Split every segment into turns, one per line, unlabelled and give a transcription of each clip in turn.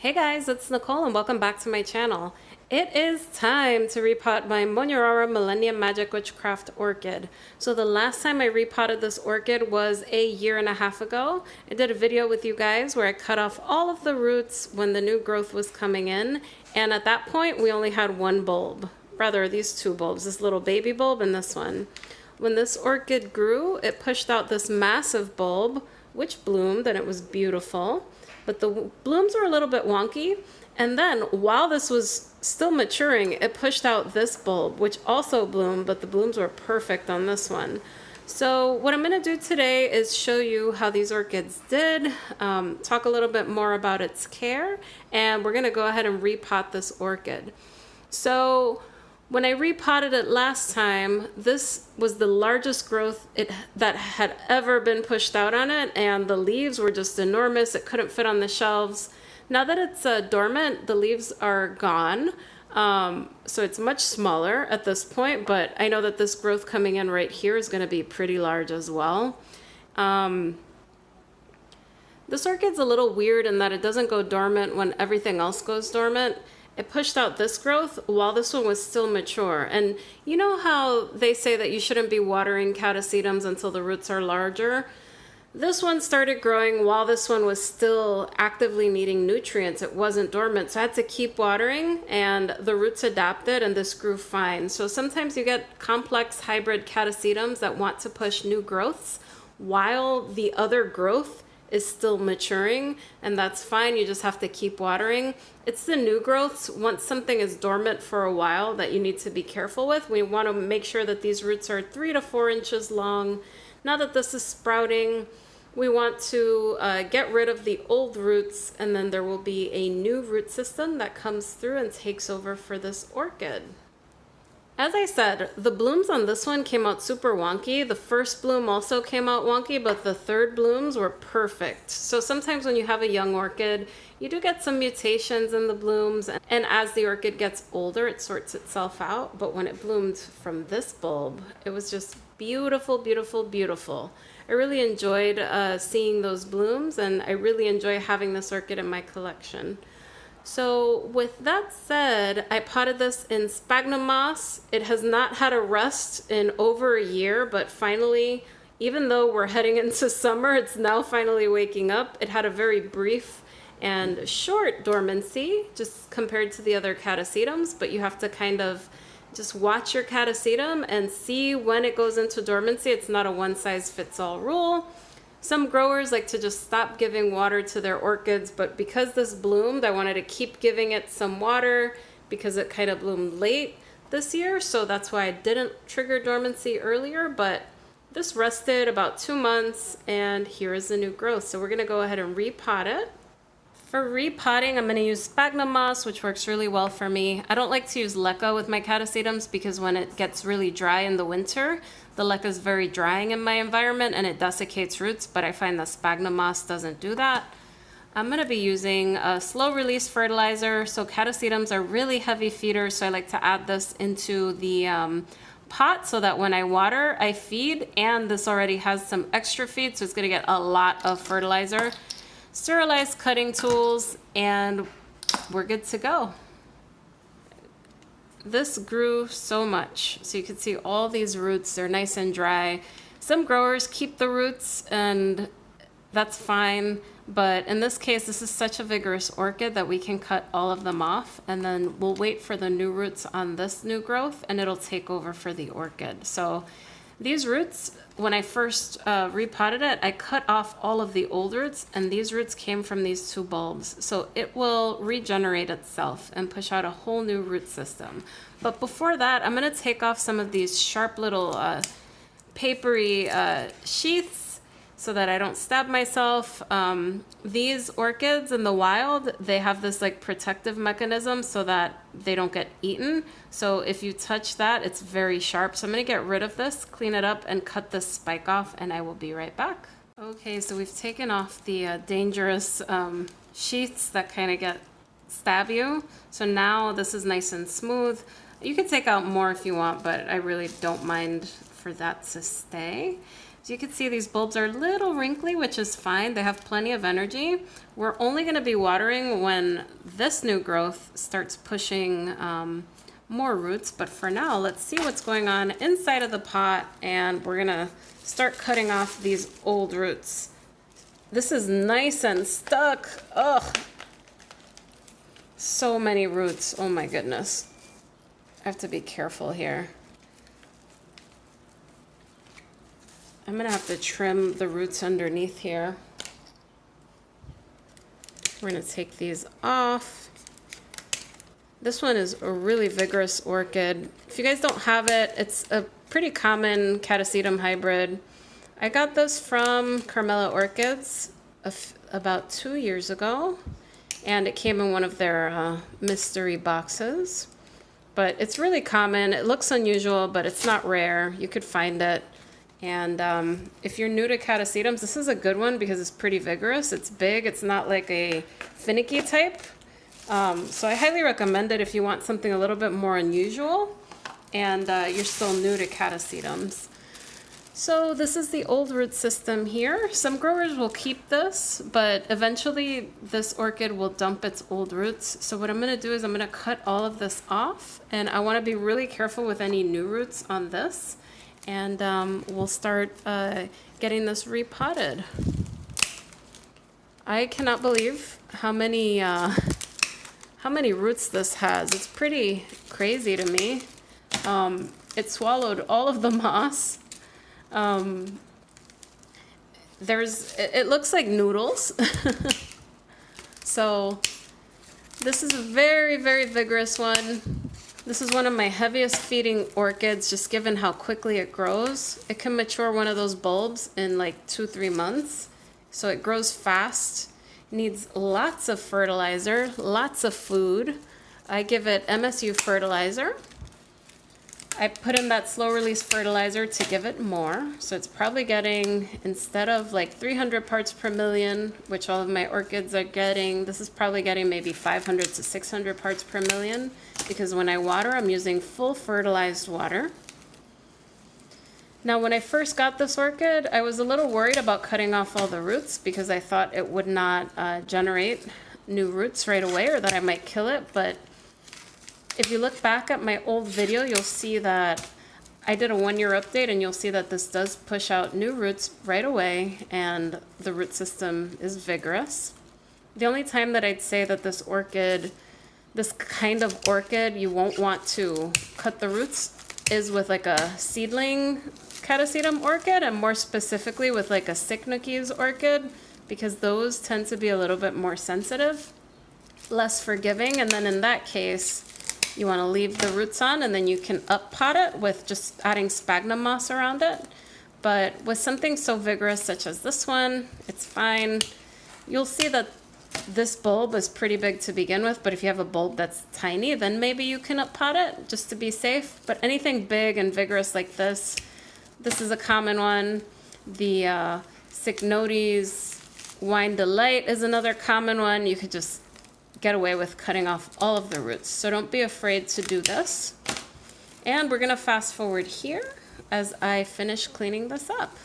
Hey guys, it's Nicole and welcome back to my channel. It is time to repot my Monnierara Millennium Magic Witchcraft orchid. So the last time I repotted this orchid was a year and a half ago. I did a video with you guys where I cut off all of the roots when the new growth was coming in, and at that point we only had one bulb. Rather, these two bulbs, this little baby bulb and this one. When this orchid grew, it pushed out this massive bulb, which bloomed, and it was beautiful. But the blooms were a little bit wonky. And then while this was still maturing, it pushed out this bulb, which also bloomed, but the blooms were perfect on this one. So what I'm going to do today is show you how these orchids did, talk a little bit more about its care, and we're going to go ahead and repot this orchid. So when I repotted it last time, this was the largest growth that had ever been pushed out on it, and the leaves were just enormous. It couldn't fit on the shelves. Now that it's dormant, the leaves are gone, so it's much smaller at this point, but I know that this growth coming in right here is going to be pretty large as well. This orchid's a little weird in that it doesn't go dormant when everything else goes dormant. It pushed out this growth while this one was still mature. And you know how they say that you shouldn't be watering Catasetums until the roots are larger? This one started growing while this one was still actively needing nutrients. It wasn't dormant, so I had to keep watering, and the roots adapted and this grew fine. So sometimes you get complex hybrid Catasetums that want to push new growths while the other growth is still maturing, and that's fine. You just have to keep watering. It's the new growths, once something is dormant for a while, that you need to be careful with. We want to make sure that these roots are 3 to 4 inches long. Now that this is sprouting, we want to get rid of the old roots, and then there will be a new root system that comes through and takes over for this orchid. As I said, the blooms on this one came out super wonky. The first bloom also came out wonky, but the third blooms were perfect. So sometimes when you have a young orchid, you do get some mutations in the blooms, and as the orchid gets older, it sorts itself out. But when it bloomed from this bulb, it was just beautiful, beautiful, beautiful. I really enjoyed seeing those blooms, and I really enjoy having this orchid in my collection. So with that said, I potted this in sphagnum moss. It has not had a rust in over a year, but finally, even though we're heading into summer, it's now finally waking up. It had a very brief and short dormancy, just compared to the other Catasetums, but you have to kind of just watch your Catasetum and see when it goes into dormancy. It's not a one-size-fits-all rule. Some growers like to just stop giving water to their orchids, but because this bloomed, I wanted to keep giving it some water because it kind of bloomed late this year, so that's why I didn't trigger dormancy earlier, but this rested about 2 months, and here is the new growth. So we're going to go ahead and repot it. For repotting, I'm going to use sphagnum moss, which works really well for me. I don't like to use leca with my Catasetums because when it gets really dry in the winter, the leca is very drying in my environment and it desiccates roots, but I find the sphagnum moss doesn't do that. I'm going to be using a slow release fertilizer. So Catasetums are really heavy feeders, so I like to add this into the pot so that when I water, I feed, and this already has some extra feed, so it's going to get a lot of fertilizer. Sterilized cutting tools, and we're good to go. This grew so much, so you can see all these roots, they're nice and dry. Some growers keep the roots, and that's fine, but in this case, this is such a vigorous orchid that we can cut all of them off, and then we'll wait for the new roots on this new growth, and it'll take over for the orchid. So these roots, when I first repotted it, I cut off all of the old roots, and these roots came from these two bulbs. So it will regenerate itself and push out a whole new root system. But before that, I'm going to take off some of these sharp little papery sheaths so that I don't stab myself. These orchids in the wild, they have this like protective mechanism so that they don't get eaten. So if you touch that, it's very sharp. So I'm going to get rid of this, clean it up, and cut this spike off, and I will be right back. Okay, so we've taken off the dangerous sheaths that kind of stab you. So now this is nice and smooth. You can take out more if you want, but I really don't mind for that to stay. So you can see these bulbs are a little wrinkly, which is fine. They have plenty of energy. We're only going to be watering when this new growth starts pushing more roots. But for now, let's see what's going on inside of the pot, and we're going to start cutting off these old roots. This is nice and stuck. Ugh. So many roots. Oh my goodness. I have to be careful here. I'm gonna have to trim the roots underneath here. We're gonna take these off. This one is a really vigorous orchid. If you guys don't have it, it's a pretty common Catasetum hybrid. I got this from Carmela Orchids about 2 years ago, and it came in one of their mystery boxes. But it's really common. It looks unusual, but it's not rare. You could find it. And if you're new to Catasetums, this is a good one because it's pretty vigorous. It's big. It's not like a finicky type. So I highly recommend it if you want something a little bit more unusual and you're still new to Catasetums. So this is the old root system here. Some growers will keep this, but eventually this orchid will dump its old roots. So what I'm going to do is I'm going to cut all of this off, and I want to be really careful with any new roots on this. And we'll start getting this repotted. I cannot believe how many roots this has. It's pretty crazy to me. It swallowed all of the moss. It looks like noodles. So this is a very, very vigorous one. This is one of my heaviest feeding orchids, just given how quickly it grows. It can mature one of those bulbs in like 2-3 months. So it grows fast, needs lots of fertilizer, lots of food. I give it MSU fertilizer. I put in that slow release fertilizer to give it more. So it's probably getting, instead of like 300 parts per million, which all of my orchids are getting, this is probably getting maybe 500 to 600 parts per million, because when I water, I'm using full fertilized water. Now, when I first got this orchid, I was a little worried about cutting off all the roots because I thought it would not generate new roots right away, or that I might kill it. But if you look back at my old video, you'll see that I did a 1-year update, and you'll see that this does push out new roots right away, and the root system is vigorous. The only time that I'd say that this kind of orchid, you won't want to cut the roots is with like a seedling Catasetum orchid, and more specifically with like a Cycnoches orchid, because those tend to be a little bit more sensitive, less forgiving, and then in that case, you want to leave the roots on, and then you can up pot it with just adding sphagnum moss around it. But with something so vigorous such as this one, it's fine. You'll see that this bulb is pretty big to begin with, but if you have a bulb that's tiny, then maybe you can up pot it just to be safe. But anything big and vigorous like this is a common one. The Cycnoches Wine Delight is another common one. You could just get away with cutting off all of the roots. So don't be afraid to do this. And we're gonna fast forward here as I finish cleaning this up.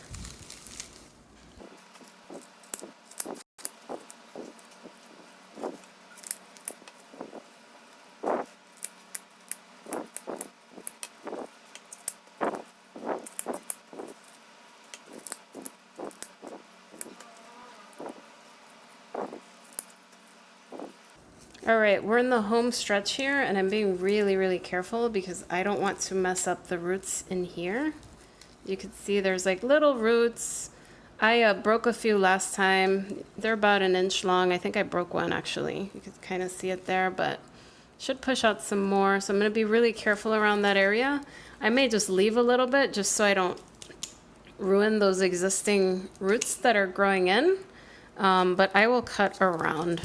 All right, we're in the home stretch here, and I'm being really, really careful because I don't want to mess up the roots in here. You can see there's like little roots. I broke a few last time. They're about 1 inch long. I think I broke one actually. You can kind of see it there, but should push out some more. So I'm gonna be really careful around that area. I may just leave a little bit just so I don't ruin those existing roots that are growing in, but I will cut around.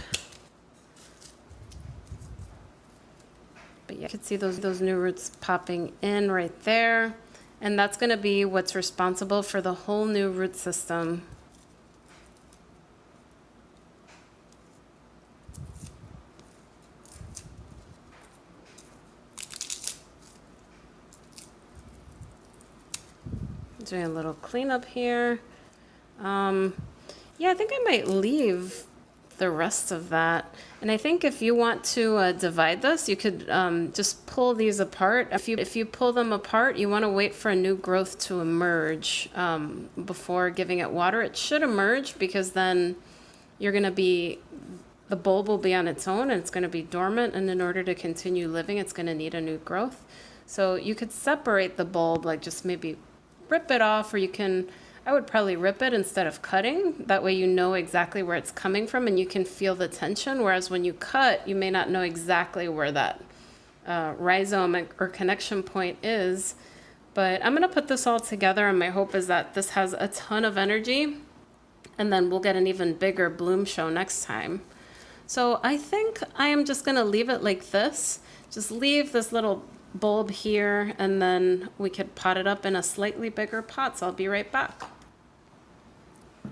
But yeah, you can see those new roots popping in right there. And that's going to be what's responsible for the whole new root system. doing a little cleanup here. Yeah, I think I might leave the rest of that. And I think if you want to divide this, you could just pull these apart. If you pull them apart, you want to wait for a new growth to emerge before giving it water. It should emerge because then you're going to be, the bulb will be on its own and it's going to be dormant. And in order to continue living, it's going to need a new growth. So you could separate the bulb, like just maybe rip it off, or you can, I would probably rip it instead of cutting. That way you know exactly where it's coming from and you can feel the tension. Whereas when you cut, you may not know exactly where that rhizome or connection point is. But I'm going to put this all together, and my hope is that this has a ton of energy, and then we'll get an even bigger bloom show next time. So I think I am just going to leave it like this. Just leave this little bulb here, and then we could pot it up in a slightly bigger pot. So I'll be right back.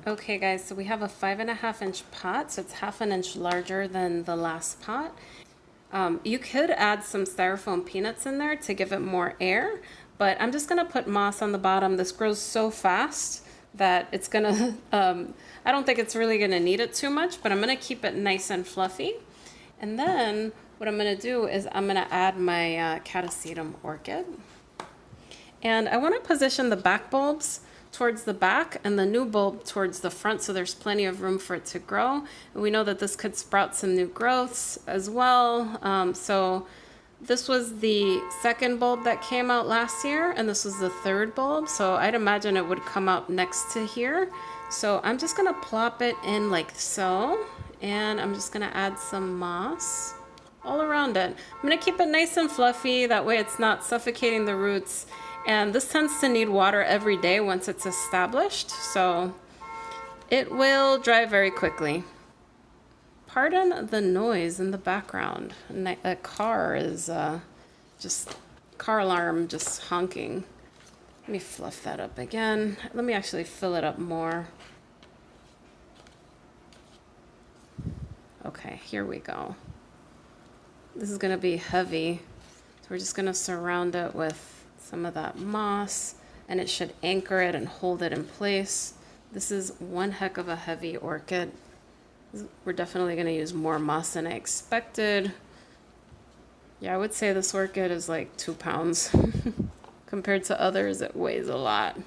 Okay guys, so we have a 5.5 inch pot, so it's 1/2 inch larger than the last pot. You could add some styrofoam peanuts in there to give it more air, but I'm just gonna put moss on the bottom. This grows so fast that it's gonna, I don't think it's really gonna need it too much, but I'm gonna keep it nice and fluffy. And then what I'm gonna do is I'm gonna add my Catasetum orchid. And I wanna position the back bulbs towards the back and the new bulb towards the front, so there's plenty of room for it to grow. And we know that this could sprout some new growths as well. So this was the second bulb that came out last year, and this was the third bulb. So I'd imagine it would come out next to here. So I'm just gonna plop it in like so, and I'm just gonna add some moss all around it. I'm gonna keep it nice and fluffy, that way it's not suffocating the roots. And this tends to need water every day once it's established, so it will dry very quickly. Pardon the noise in the background. A car is car alarm just honking. Let me fluff that up again. Let me actually fill it up more. Okay, here we go. This is gonna be heavy, so we're just gonna surround it with some of that moss, and it should anchor it and hold it in place. This is one heck of a heavy orchid. We're definitely going to use more moss than I expected. Yeah, I would say this orchid is like 2 pounds. Compared to others, it weighs a lot. It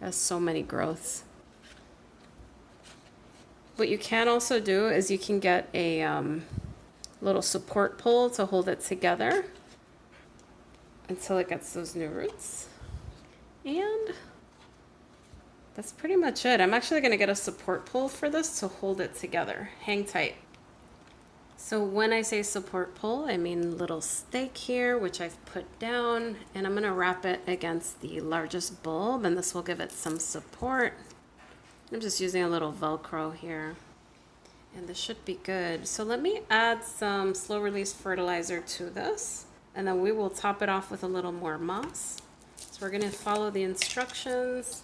has so many growths. What you can also do is you can get a little support pole to hold it together until it gets those new roots. And that's pretty much it. I'm actually gonna get a support pole for this to hold it together. Hang tight. So when I say support pole, I mean little stake here, which I've put down, and I'm gonna wrap it against the largest bulb, and this will give it some support. I'm just using a little Velcro here, and this should be good. So let me add some slow release fertilizer to this, and then we will top it off with a little more moss. So we're gonna follow the instructions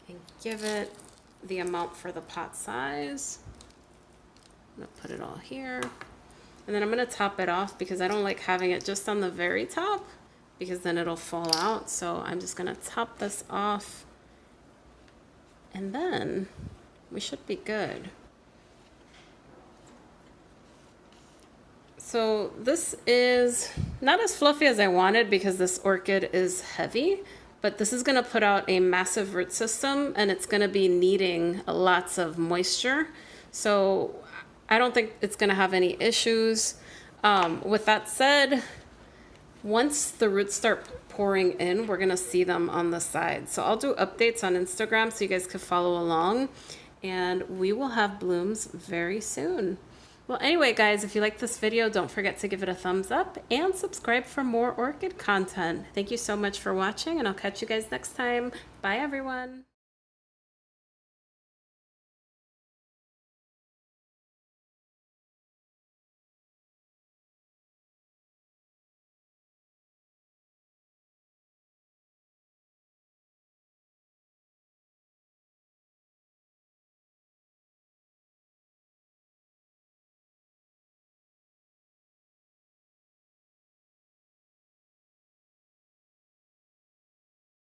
and give it the amount for the pot size. I'm gonna put it all here. And then I'm gonna top it off because I don't like having it just on the very top because then it'll fall out. So I'm just gonna top this off, and then we should be good. So this is not as fluffy as I wanted because this orchid is heavy, but this is gonna put out a massive root system, and it's gonna be needing lots of moisture. So I don't think it's gonna have any issues. With that said, once the roots start pouring in, we're gonna see them on the side. So I'll do updates on Instagram so you guys can follow along, and we will have blooms very soon. Well, anyway, guys, if you like this video, don't forget to give it a thumbs up and subscribe for more orchid content. Thank you so much for watching, and I'll catch you guys next time. Bye, everyone.